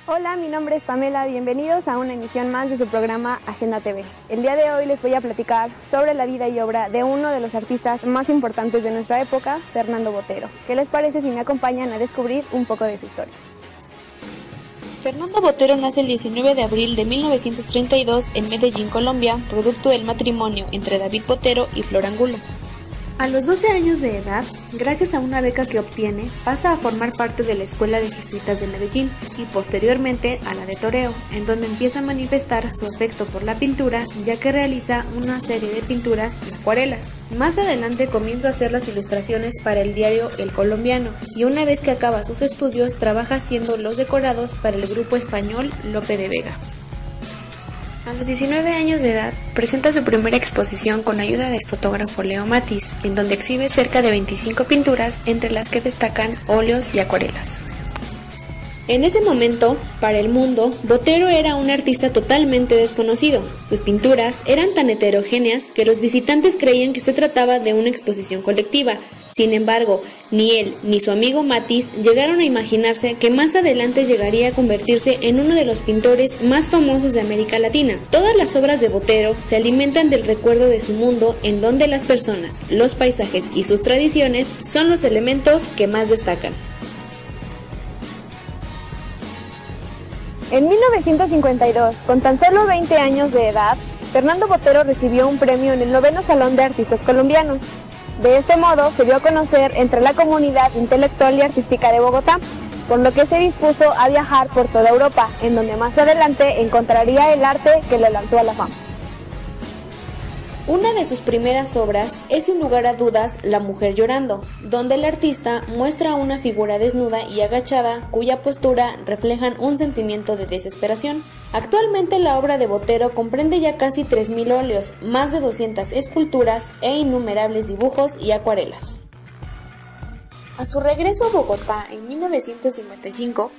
Hola, mi nombre es Pamela, bienvenidos a una emisión más de su programa Agenda TV. El día de hoy les voy a platicar sobre la vida y obra de uno de los artistas más importantes de nuestra época, Fernando Botero. ¿Qué les parece si me acompañan a descubrir un poco de su historia? Fernando Botero nace el 19 de abril de 1932 en Medellín, Colombia, producto del matrimonio entre David Botero y Flor Angulo. A los 12 años de edad, gracias a una beca que obtiene, pasa a formar parte de la Escuela de Jesuitas de Medellín y posteriormente a la de Toreo, en donde empieza a manifestar su afecto por la pintura, ya que realiza una serie de pinturas y acuarelas. Más adelante comienza a hacer las ilustraciones para el diario El Colombiano y una vez que acaba sus estudios trabaja haciendo los decorados para el grupo español Lope de Vega. A los 19 años de edad, presenta su primera exposición con ayuda del fotógrafo Leo Matiz, en donde exhibe cerca de 25 pinturas, entre las que destacan óleos y acuarelas. En ese momento, para el mundo, Botero era un artista totalmente desconocido. Sus pinturas eran tan heterogéneas que los visitantes creían que se trataba de una exposición colectiva. Sin embargo, ni él ni su amigo Matiz llegaron a imaginarse que más adelante llegaría a convertirse en uno de los pintores más famosos de América Latina. Todas las obras de Botero se alimentan del recuerdo de su mundo, en donde las personas, los paisajes y sus tradiciones son los elementos que más destacan. En 1952, con tan solo 20 años de edad, Fernando Botero recibió un premio en el 9º Salón de Artistas Colombianos. De este modo, se dio a conocer entre la comunidad intelectual y artística de Bogotá, por lo que se dispuso a viajar por toda Europa, en donde más adelante encontraría el arte que lo lanzó a la fama. Una de sus primeras obras es sin lugar a dudas La mujer llorando, donde el artista muestra una figura desnuda y agachada cuya postura reflejan un sentimiento de desesperación. Actualmente la obra de Botero comprende ya casi 3.000 óleos, más de 200 esculturas e innumerables dibujos y acuarelas. A su regreso a Bogotá en 1955,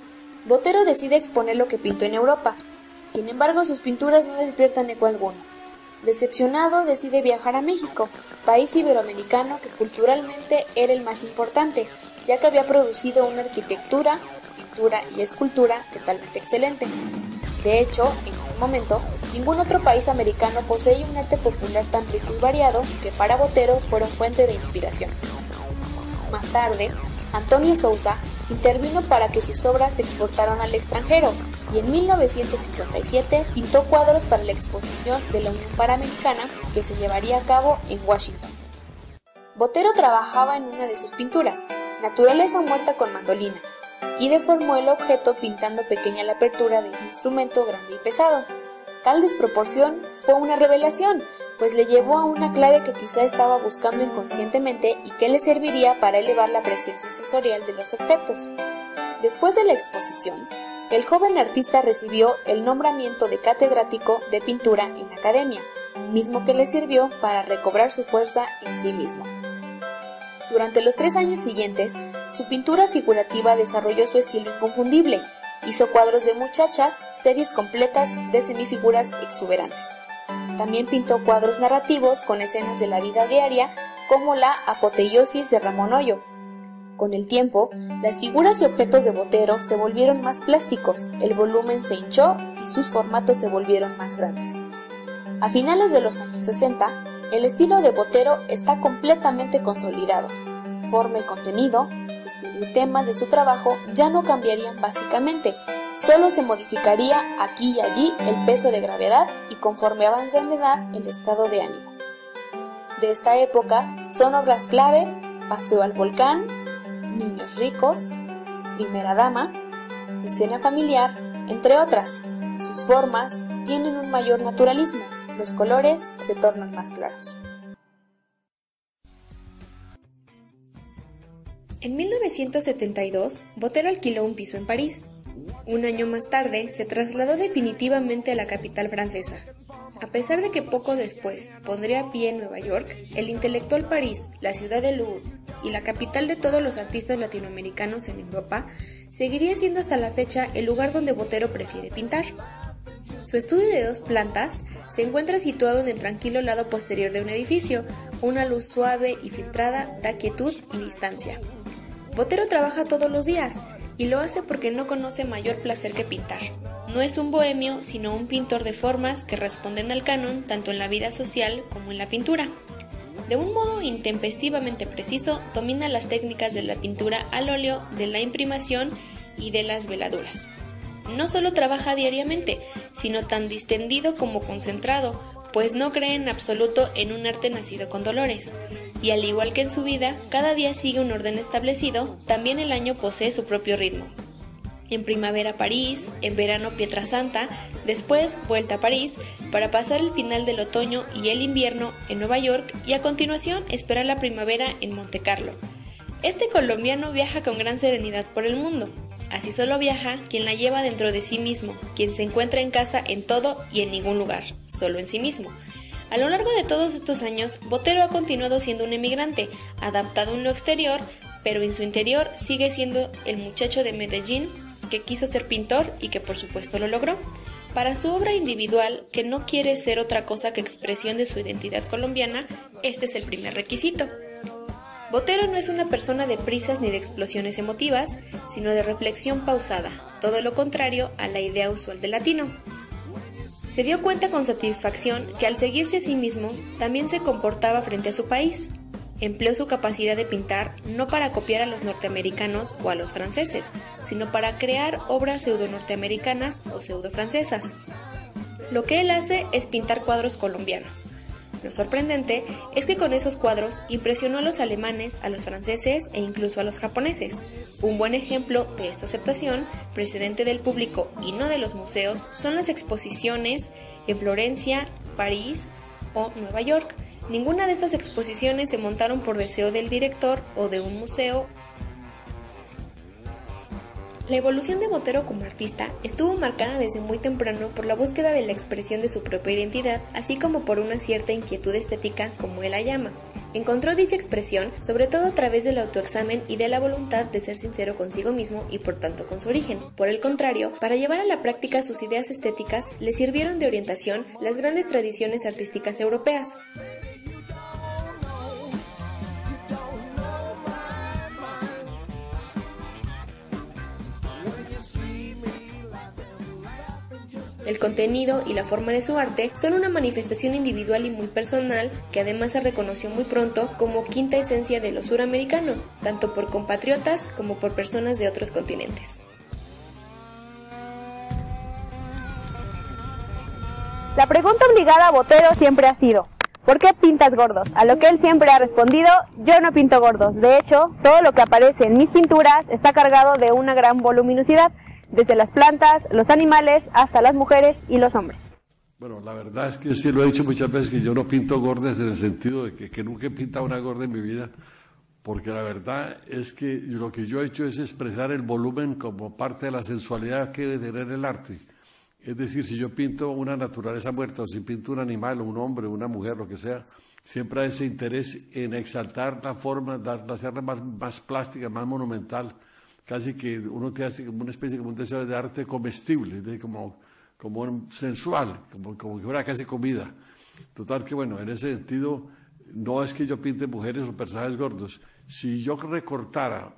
Botero decide exponer lo que pintó en Europa. Sin embargo, sus pinturas no despiertan eco alguno. Decepcionado, decide viajar a México, país iberoamericano que culturalmente era el más importante, ya que había producido una arquitectura, pintura y escultura totalmente excelente. De hecho, en ese momento, ningún otro país americano poseía un arte popular tan rico y variado que para Botero fueron fuente de inspiración. Más tarde, Antonio Sousa intervino para que sus obras se exportaran al extranjero y en 1957 pintó cuadros para la exposición de la Unión Panamericana que se llevaría a cabo en Washington. Botero trabajaba en una de sus pinturas, Naturaleza muerta con mandolina, y deformó el objeto pintando pequeña la apertura de ese instrumento grande y pesado. Tal desproporción fue una revelación, pues le llevó a una clave que quizá estaba buscando inconscientemente y que le serviría para elevar la presencia sensorial de los objetos. Después de la exposición, el joven artista recibió el nombramiento de catedrático de pintura en la academia, mismo que le sirvió para recobrar su fuerza en sí mismo. Durante los 3 años siguientes, su pintura figurativa desarrolló su estilo inconfundible. Hizo cuadros de muchachas, series completas de semifiguras exuberantes. También pintó cuadros narrativos con escenas de la vida diaria, como la Apoteosis de Ramón Ollo. Con el tiempo, las figuras y objetos de Botero se volvieron más plásticos, el volumen se hinchó y sus formatos se volvieron más grandes. A finales de los años 60, el estilo de Botero está completamente consolidado. Forma y contenido, estilo y temas de su trabajo ya no cambiarían básicamente, solo se modificaría aquí y allí el peso de gravedad y conforme avanza en edad el estado de ánimo. De esta época son obras clave Paseo al volcán, Niños ricos, Primera dama, Escena familiar, entre otras. Sus formas tienen un mayor naturalismo, los colores se tornan más claros. En 1972, Botero alquiló un piso en París. Un año más tarde, se trasladó definitivamente a la capital francesa. A pesar de que poco después pondría pie en Nueva York, el intelectual París, la ciudad del Louvre y la capital de todos los artistas latinoamericanos en Europa, seguiría siendo hasta la fecha el lugar donde Botero prefiere pintar. Su estudio de 2 plantas se encuentra situado en el tranquilo lado posterior de un edificio. Una luz suave y filtrada da quietud y distancia. Botero trabaja todos los días, y lo hace porque no conoce mayor placer que pintar. No es un bohemio, sino un pintor de formas que responden al canon tanto en la vida social como en la pintura. De un modo intempestivamente preciso, domina las técnicas de la pintura al óleo, de la imprimación y de las veladuras. No solo trabaja diariamente, sino tan distendido como concentrado, pues no cree en absoluto en un arte nacido con dolores. Y al igual que en su vida, cada día sigue un orden establecido, también el año posee su propio ritmo. En primavera París, en verano Pietrasanta, después vuelta a París, para pasar el final del otoño y el invierno en Nueva York y a continuación espera la primavera en Montecarlo. Este colombiano viaja con gran serenidad por el mundo. Así solo viaja quien la lleva dentro de sí mismo, quien se encuentra en casa en todo y en ningún lugar, solo en sí mismo. A lo largo de todos estos años, Botero ha continuado siendo un emigrante, adaptado en lo exterior, pero en su interior sigue siendo el muchacho de Medellín que quiso ser pintor y que por supuesto lo logró. Para su obra individual, que no quiere ser otra cosa que expresión de su identidad colombiana, este es el primer requisito. Botero no es una persona de prisas ni de explosiones emotivas, sino de reflexión pausada, todo lo contrario a la idea usual del latino. Se dio cuenta con satisfacción que al seguirse a sí mismo, también se comportaba frente a su país. Empleó su capacidad de pintar no para copiar a los norteamericanos o a los franceses, sino para crear obras pseudo-norteamericanas o pseudo-francesas. Lo que él hace es pintar cuadros colombianos. Lo sorprendente es que con esos cuadros impresionó a los alemanes, a los franceses e incluso a los japoneses. Un buen ejemplo de esta aceptación, precedente del público y no de los museos, son las exposiciones en Florencia, París o Nueva York. Ninguna de estas exposiciones se montaron por deseo del director o de un museo. La evolución de Botero como artista estuvo marcada desde muy temprano por la búsqueda de la expresión de su propia identidad, así como por una cierta inquietud estética, como él la llama. Encontró dicha expresión sobre todo a través del autoexamen y de la voluntad de ser sincero consigo mismo y por tanto con su origen. Por el contrario, para llevar a la práctica sus ideas estéticas, le sirvieron de orientación las grandes tradiciones artísticas europeas. El contenido y la forma de su arte son una manifestación individual y muy personal que además se reconoció muy pronto como quinta esencia de lo suramericano, tanto por compatriotas como por personas de otros continentes. La pregunta obligada a Botero siempre ha sido: ¿por qué pintas gordos? A lo que él siempre ha respondido: yo no pinto gordos. De hecho, todo lo que aparece en mis pinturas está cargado de una gran voluminosidad, desde las plantas, los animales, hasta las mujeres y los hombres. Bueno, la verdad es que sí lo he dicho muchas veces, que yo no pinto gordas en el sentido de que nunca he pintado una gorda en mi vida, porque la verdad es que lo que yo he hecho es expresar el volumen como parte de la sensualidad que debe tener el arte. Es decir, si yo pinto una naturaleza muerta, o si pinto un animal, o un hombre, o una mujer, lo que sea, siempre hay ese interés en exaltar la forma, hacerla más plástica, más monumental. Casi que uno te hace como una especie, como un deseo de arte comestible, como sensual, como que fuera casi comida. Total que bueno, en ese sentido, no es que yo pinte mujeres o personajes gordos. Si yo recortara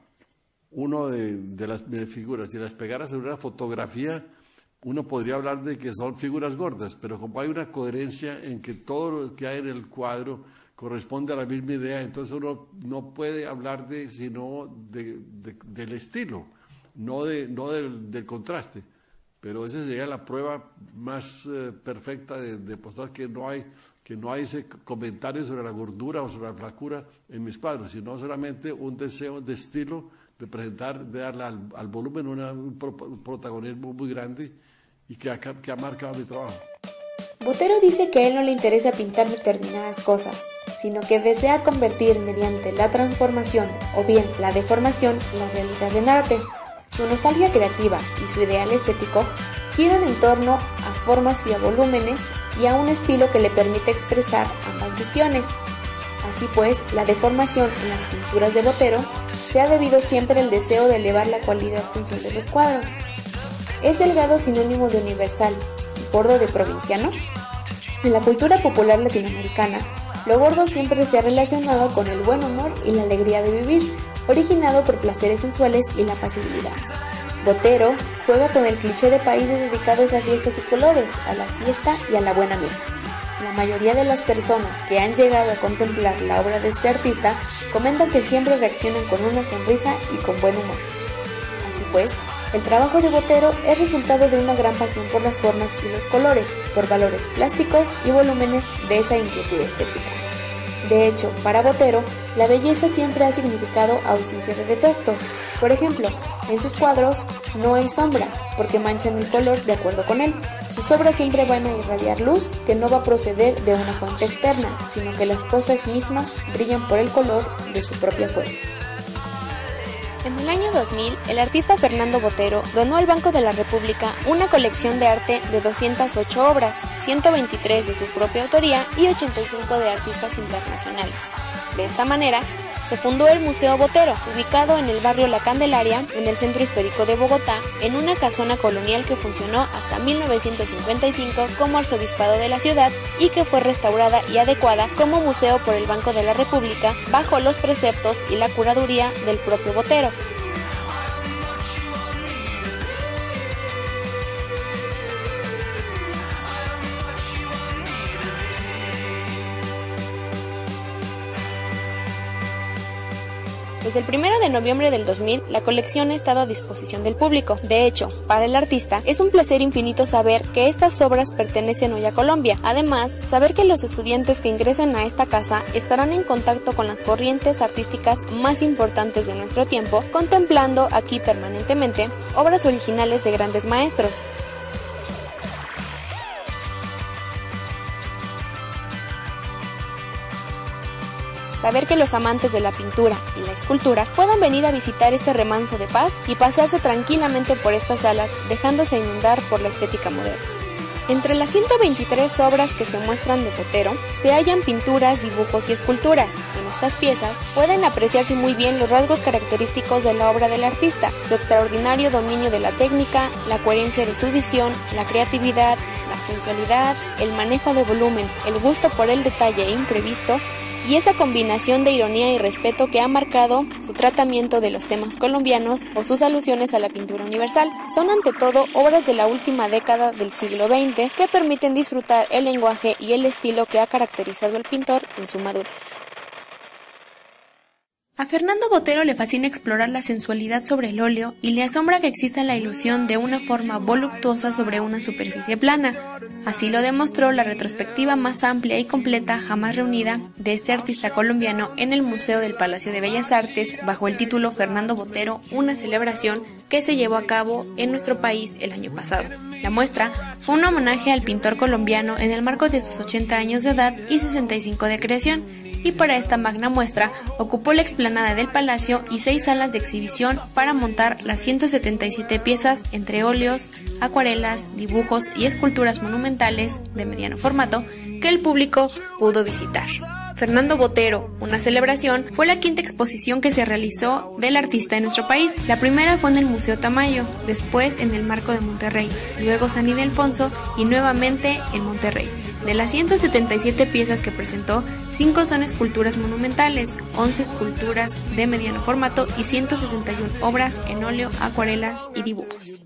uno de las figuras y las pegara sobre una fotografía, uno podría hablar de que son figuras gordas, pero como hay una coherencia en que todo lo que hay en el cuadro corresponde a la misma idea, entonces uno no puede hablar sino del estilo, no del contraste. Pero esa sería la prueba más perfecta de demostrar que no hay ese comentario sobre la gordura o sobre la flacura en mis cuadros, sino solamente un deseo de estilo, de presentar, de darle al volumen un protagonismo muy grande y que ha marcado mi trabajo. Botero dice que a él no le interesa pintar determinadas cosas, sino que desea convertir mediante la transformación o bien la deformación la realidad en arte. Su nostalgia creativa y su ideal estético giran en torno a formas y a volúmenes y a un estilo que le permite expresar ambas visiones. Así pues, la deformación en las pinturas de Botero se ha debido siempre al deseo de elevar la cualidad sensual de los cuadros. ¿Es delgado sinónimo de universal y gordo de provinciano? En la cultura popular latinoamericana, lo gordo siempre se ha relacionado con el buen humor y la alegría de vivir, originado por placeres sensuales y la pasividad. Botero juega con el cliché de países dedicados a fiestas y colores, a la siesta y a la buena mesa. La mayoría de las personas que han llegado a contemplar la obra de este artista comentan que siempre reaccionan con una sonrisa y con buen humor. Así pues, el trabajo de Botero es resultado de una gran pasión por las formas y los colores, por valores plásticos y volúmenes de esa inquietud estética. De hecho, para Botero, la belleza siempre ha significado ausencia de defectos. Por ejemplo, en sus cuadros no hay sombras, porque manchan el color de acuerdo con él. Sus obras siempre van a irradiar luz que no va a proceder de una fuente externa, sino que las cosas mismas brillan por el color de su propia fuerza. En el año 2000, el artista Fernando Botero donó al Banco de la República una colección de arte de 208 obras, 123 de su propia autoría y 85 de artistas internacionales. De esta manera, se fundó el Museo Botero, ubicado en el barrio La Candelaria, en el centro histórico de Bogotá, en una casona colonial que funcionó hasta 1955 como arzobispado de la ciudad y que fue restaurada y adecuada como museo por el Banco de la República bajo los preceptos y la curaduría del propio Botero. Desde el 1 de noviembre del 2000, la colección ha estado a disposición del público. De hecho, para el artista, es un placer infinito saber que estas obras pertenecen hoy a Colombia. Además, saber que los estudiantes que ingresen a esta casa estarán en contacto con las corrientes artísticas más importantes de nuestro tiempo, contemplando aquí permanentemente obras originales de grandes maestros. Saber que los amantes de la pintura y la escultura puedan venir a visitar este remanso de paz y pasearse tranquilamente por estas salas, dejándose inundar por la estética moderna. Entre las 123 obras que se muestran de Botero, se hallan pinturas, dibujos y esculturas. En estas piezas pueden apreciarse muy bien los rasgos característicos de la obra del artista, su extraordinario dominio de la técnica, la coherencia de su visión, la creatividad, la sensualidad, el manejo de volumen, el gusto por el detalle imprevisto, y esa combinación de ironía y respeto que ha marcado su tratamiento de los temas colombianos o sus alusiones a la pintura universal. Son ante todo obras de la última década del siglo XX que permiten disfrutar el lenguaje y el estilo que ha caracterizado al pintor en su madurez. A Fernando Botero le fascina explorar la sensualidad sobre el óleo y le asombra que exista la ilusión de una forma voluptuosa sobre una superficie plana. Así lo demostró la retrospectiva más amplia y completa jamás reunida de este artista colombiano en el Museo del Palacio de Bellas Artes bajo el título Fernando Botero, una celebración que se llevó a cabo en nuestro país el año pasado. La muestra fue un homenaje al pintor colombiano en el marco de sus 80 años de edad y 65 de creación. Y para esta magna muestra ocupó la explanada del Palacio y 6 salas de exhibición para montar las 177 piezas entre óleos, acuarelas, dibujos y esculturas monumentales de mediano formato que el público pudo visitar. Fernando Botero, una celebración, fue la quinta exposición que se realizó del artista en nuestro país. La primera fue en el Museo Tamayo, después en el Marco de Monterrey, luego San Ildefonso y nuevamente en Monterrey. De las 177 piezas que presentó, 5 son esculturas monumentales, 11 esculturas de mediano formato y 161 obras en óleo, acuarelas y dibujos.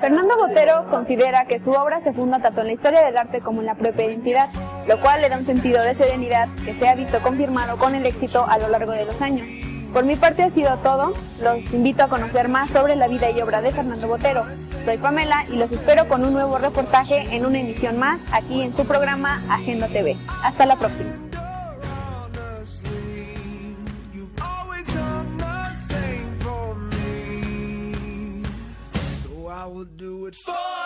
Fernando Botero considera que su obra se funda tanto en la historia del arte como en la propia identidad, lo cual le da un sentido de serenidad que se ha visto confirmado con el éxito a lo largo de los años. Por mi parte ha sido todo. Los invito a conocer más sobre la vida y obra de Fernando Botero. Soy Pamela y los espero con un nuevo reportaje en una emisión más aquí en su programa Agenda TV. Hasta la próxima. I will do it for